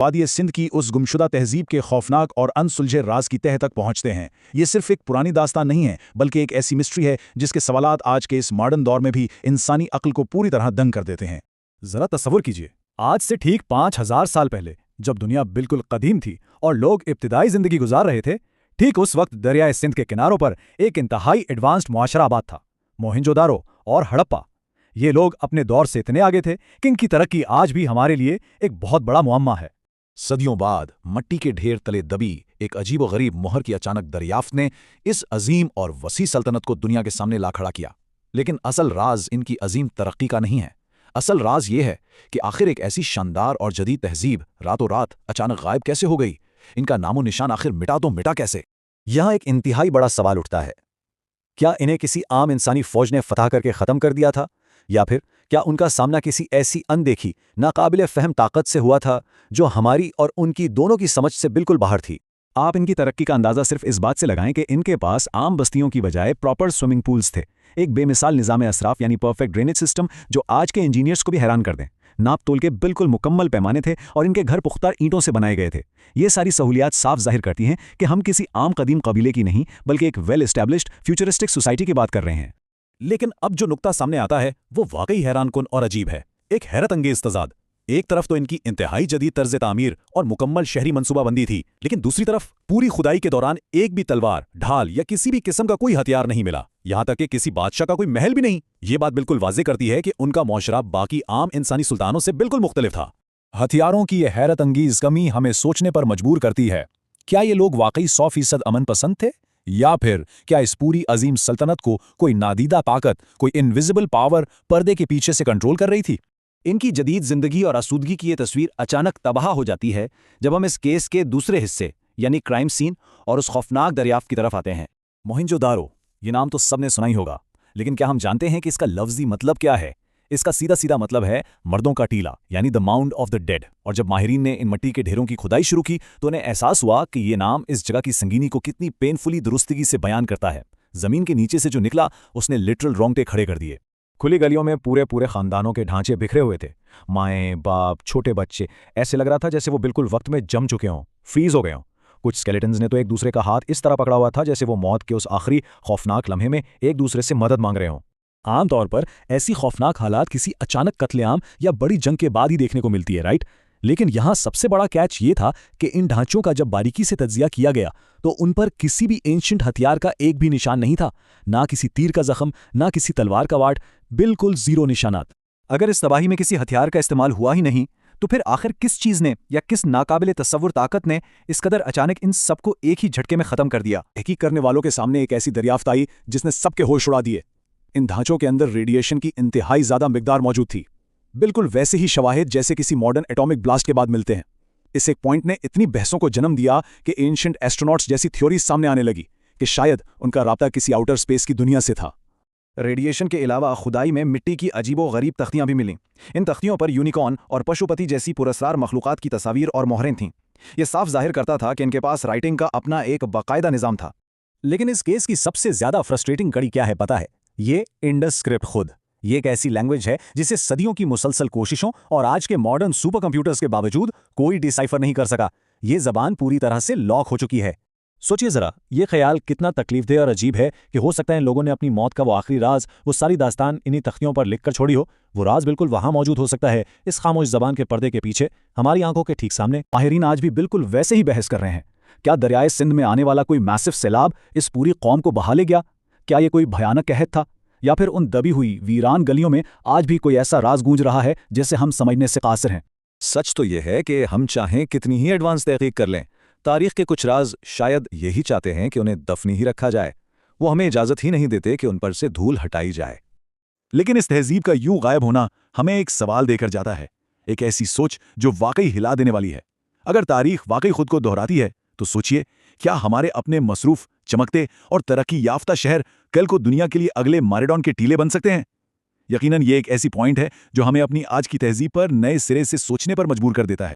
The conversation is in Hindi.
वादी सिंध की उस गुमशुदा तहजीब के खौफनाक और अनसुलझे राज की तह तक पहुंचते हैं। ये सिर्फ एक पुरानी दास्तान नहीं है, बल्कि एक ऐसी मिस्ट्री है जिसके सवालात आज के इस मॉडर्न दौर में भी इंसानी अक्ल को पूरी तरह दंग कर देते हैं। जरा तस्वुर कीजिए, आज से ठीक 5000 साल पहले जब दुनिया बिल्कुल कदीम थी और लोग इब्तिदाई जिंदगी गुजार रहे थे, ठीक उस वक्त दरियाए सिंध के किनारों पर एक इंतहाई एडवांस्ड मुआशरा आबाद था, मोहिंजोदारो और हड़प्पा। ये लोग अपने दौर से इतने आगे थे कि इनकी तरक्की आज भी हमारे लिए एक बहुत बड़ा मुअम्मा है। सदियों बाद मट्टी के ढेर तले दबी एक अजीबोगरीब मोहर की अचानक दरियाफ्त ने इस अजीम और वसी सल्तनत को दुनिया के सामने ला खड़ा किया। लेकिन असल राज इनकी अजीम तरक्की का नहीं है। असल राज ये है कि आखिर एक ऐसी शानदार और जदीद तहजीब रातों रात अचानक गायब कैसे हो गई। इनका नामो निशान आखिर मिटा तो मिटा कैसे। यहां एक इंतहाई बड़ा सवाल उठता है, क्या इन्हें किसी आम इंसानी फौज ने फतह करके खत्म कर दिया था, या फिर क्या उनका सामना किसी ऐसी अनदेखी नाकाबिले फहम ताकत से हुआ था जो हमारी और उनकी दोनों की समझ से बिल्कुल बाहर थी। आप इनकी तरक्की का अंदाजा सिर्फ इस बात से लगाएं कि इनके पास आम बस्तियों की बजाय प्रॉपर स्विमिंग पूल्स थे, एक बेमिसाल निज़ाम असराफ यानी परफेक्ट ड्रेनेज सिस्टम जो आज के इंजीनियर्स को भी हैरान कर दें। नाप तोल के बिल्कुल मुकम्मल पैमाने थे और इनके घर पुख्ता ईंटों से बनाए गए थे। ये सारी सहूलियात साफ जाहिर करती हैं कि हम किसी आम कदीम कबीले की नहीं बल्कि एक वेल एस्टैब्लिश्ड फ्यूचरिस्टिक सोसाइटी की बात कर रहे हैं। लेकिन अब जो नुक्ता सामने आता है वो वाकई हैरानकुन और अजीब है। एक हैरत अंगेज तजाद। एक तरफ तो इनकी इंतहाई जदीद तर्ज तामीर और मुकम्मल शहरी मनसूबाबंदी थी, लेकिन दूसरी तरफ पूरी खुदाई के दौरान एक भी तलवार, ढाल या किसी भी किस्म का कोई हथियार नहीं मिला। यहां तक कि किसी बादशाह का कोई महल भी नहीं। ये बात बिल्कुल वाज़ेह करती है कि उनका मुआशरा बाकी आम इंसानी सुल्तानों से बिल्कुल मुख्तलिफ था। हथियारों की यह हैरत अंगेज कमी हमें सोचने पर मजबूर करती है, क्या ये लोग वाकई 100% अमन पसंद थे, या फिर क्या इस पूरी अजीम सल्तनत को कोई नादीदा ताकत, कोई इनविजिबल पावर पर्दे के पीछे से कंट्रोल कर रही थी। इनकी जदीद जिंदगी और आसूदगी की ये तस्वीर अचानक तबाह हो जाती है जब हम इस केस के दूसरे हिस्से यानी क्राइम सीन और उस खौफनाक दरियाफ्त की तरफ आते हैं। मोहिंजोदारो, ये नाम तो सबने सुना ही होगा, लेकिन क्या हम जानते हैं कि इसका लफ्जी मतलब क्या है? इसका सीधा सीधा मतलब है मर्दों का टीला यानी the mound of the dead. और जब माहिरीन ने इन मिट्टी के ढेरों की खुदाई शुरू की तो उन्हें एहसास हुआ कि ये नाम इस जगह की संगीनी को कितनी पेनफुली दुरुस्तगी से बयान करता है। जमीन के नीचे से जो निकला उसने लिटरल रोंगटे खड़े कर दिए। खुली गलियों में पूरे पूरे खानदानों के ढांचे बिखरे हुए थे, माएँ बाप छोटे बच्चे। ऐसे लग रहा था जैसे वो बिल्कुल वक्त में जम चुके हों, फ्रीज हो गए हों। कुछ स्केलेटन्स ने तो एक दूसरे का हाथ इस तरह पकड़ा हुआ था जैसे वो मौत के उस आखिरी खौफनाक लम्हे में एक दूसरे से मदद मांग रहे हों। आमतौर पर ऐसी खौफनाक हालात किसी अचानक कत्लेआम या बड़ी जंग के बाद ही देखने को मिलती है, राइट? लेकिन यहां सबसे बड़ा कैच ये था कि इन ढांचों का जब बारीकी से तज्जिया किया गया तो उन पर किसी भी एंशिएंट हथियार का एक भी निशान नहीं था। ना किसी तीर का जख्म, ना किसी तलवार का वाट, बिल्कुल जीरो निशानात। अगर इस तबाही में किसी हथियार का इस्तेमाल हुआ ही नहीं तो फिर आखिर किस चीज़ ने या किस नाकाबिले तस्वुर ताकत ने इस कदर अचानक इन सबको एक ही झटके में ख़त्म कर दिया? तहकीक करने वालों के सामने एक ऐसी दरियाफ्त आई जिसने सबके होश उड़ा दिए। इन ढांचों के अंदर रेडिएशन की इंतहाई ज़्यादा मिकदार मौजूद थी, बिल्कुल वैसे ही शवाहिद जैसे किसी मॉडर्न एटॉमिक ब्लास्ट के बाद मिलते हैं। इस एक पॉइंट ने इतनी बहसों को जन्म दिया कि एंशिएंट एस्ट्रोनॉट्स जैसी थ्योरीज सामने आने लगी कि शायद उनका राब्ता किसी आउटर स्पेस की दुनिया से था। रेडिएशन के अलावा खुदाई में मिट्टी की अजीबो-गरीब तख्तियां भी मिलीं। इन तख्तियों पर यूनिकॉर्न और पशुपति जैसी पुरस्कार मखलूक़ात की तस्वीर और मोहरें थीं। यह साफ जाहिर करता था कि इनके पास राइटिंग का अपना एक बाकायदा निज़ाम था। लेकिन इस केस की सबसे ज़्यादा फ्रस्ट्रेटिंग कड़ी क्या है पता है? ये इंडस स्क्रिप्ट खुद। ये एक ऐसी लैंग्वेज है जिसे सदियों की मुसलसल कोशिशों और आज के मॉडर्न सुपर कंप्यूटर्स के बावजूद कोई डिसाइफर नहीं कर सका। ये ज़बान पूरी तरह से लॉक हो चुकी है। सोचिए ज़रा, ये ख्याल कितना तकलीफदेह और अजीब है कि हो सकता है इन लोगों ने अपनी मौत का वो आखिरी राज, वो सारी दास्तान इन्हीं तख्तियों पर लिख कर छोड़ी हो। वो राज बिल्कुल वहाँ मौजूद हो सकता है, इस खामोश ज़बान के पर्दे के पीछे, हमारी आंखों के ठीक सामने। माहिरीन आज भी बिल्कुल वैसे ही बहस कर रहे हैं। क्या दरियाए सिंध में आने वाला कोई मैसिव सैलाब इस पूरी कौम को बहा ले गया? क्या ये कोई भयानक कहत था, या फिर उन दबी हुई वीरान गलियों में आज भी कोई ऐसा राज गूंज रहा है जिसे हम समझने से कासिर हैं? सच तो यह है कि हम चाहें कितनी ही एडवांस तहकीक कर लें, तारीख के कुछ राज शायद यही चाहते हैं कि उन्हें दफनी ही रखा जाए। वो हमें इजाज़त ही नहीं देते कि उन पर से धूल हटाई जाए। लेकिन इस तहजीब का यूं गायब होना हमें एक सवाल देकर जाता है, एक ऐसी सोच जो वाकई हिला देने वाली है। अगर तारीख वाकई खुद को दोहराती है तो सोचिए, क्या हमारे अपने मसरूफ, चमकते और तरक्की याफ्ता शहर कल को दुनिया के लिए अगले मारेडॉन के टीले बन सकते हैं? यकीनन ये एक ऐसी पॉइंट है जो हमें अपनी आज की तहजीब पर नए सिरे से सोचने पर मजबूर कर देता है।